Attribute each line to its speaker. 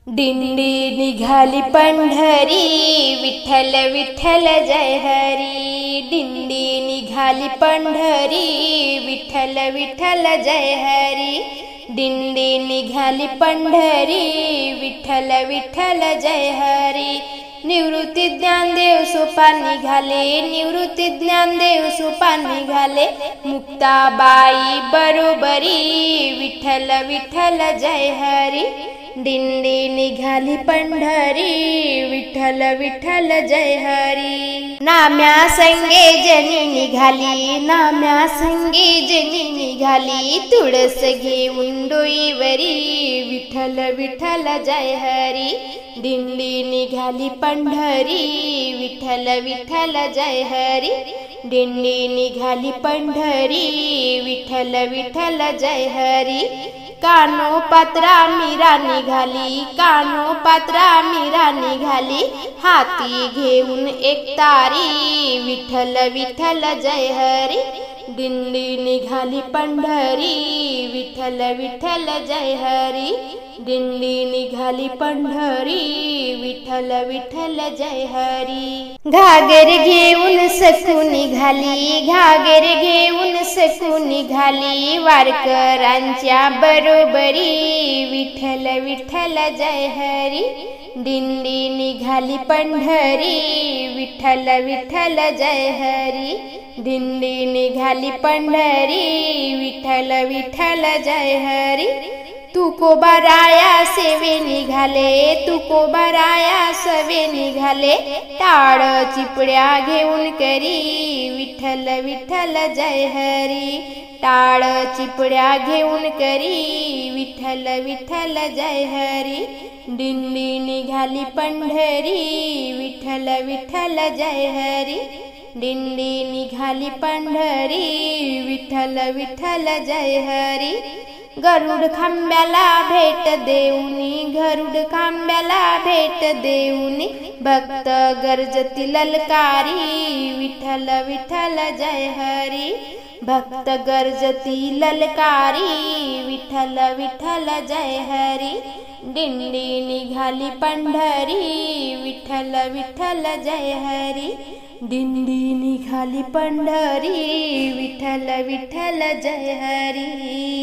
Speaker 1: दिंडी निघाली पंढरी, विठ्ठल विठ्ठल जय हरी। दिंडी निघाली पंढरी, विठ्ठल विठ्ठल जय हरी। दिंडी निघाली पंढरी, विठ्ठल विठ्ठल जय हरी। निवृत्ती ज्ञानदेव सोपान निघाले, निवृत्ती ज्ञानदेव सोपान निघाले। मुक्ताबाई बरोबरी, विठ्ठल विठ्ठल जय हरी। दिंडी निघाली पंढरी, विठ्ठल विठ्ठल जय हरी। नाम्या संगे जनी निघाली, नाम्या संगे जनी निघाली। तुळस घेऊन डोईवरी, विठ्ठल विठ्ठल जय हरी। दिंडी निघाली पंढरी, विठ्ठल विठ्ठल जय हरी। दिंडी निघाली पंढरी, विठ्ठल विठ्ठल जय हरी। कानोपात्रा मीरा निघाली, कानोपात्रा मीरा निघाली। हाती घेऊन एक तारी, विठ्ठल विठ्ठल जय हरी। दिंडी निघाली पंढरी, विठ्ठल विठ्ठल जय हरी। दिंडी निघाली पंढरी, विठ्ठल विठ्ठल जय हरी। घागर घेऊन सकू निघाली, घागर घेऊन सकू निघाली। वारकऱ्यांच्या बरोबरी, विठ्ठल विठ्ठल जय हरी। दिंडी निघाली पंढरी, विठ्ठल विठ्ठल जय हरी। दिंडी निघाली पंढरी, विठ्ठल विठ्ठल जय हरी। तुकोबाराया सेवे निघाले, तुकोबाराया सेवे निघाले। टाळ चिपड्या घेऊन करी, विठ्ठल विठ्ठल जय हरी। टाळ चिपड्या घेऊन करी, विठ्ठल विठ्ठल जय हरी। दिंडी निघाली पंढरी, विठ्ठल विठ्ठल जय हरी। दिंडी निघाली पंढरी, विठ्ठल विठ्ठल जय हरी। गरुड खांब्याला भेट देऊनी, गरुड खांब्याला भेट देऊनी। भक्त गर्जती ललकारी, विठ्ठल विठ्ठल जय हरी। भक्त गर्जती ललकारी, विठ्ठल विठ्ठल जय हरी। दिंडी निघाली पंढरी, विठ्ठल विठ्ठल जय हरी। दिंडी निघाली पंढरी, विठ्ठल विठ्ठल जय हरी।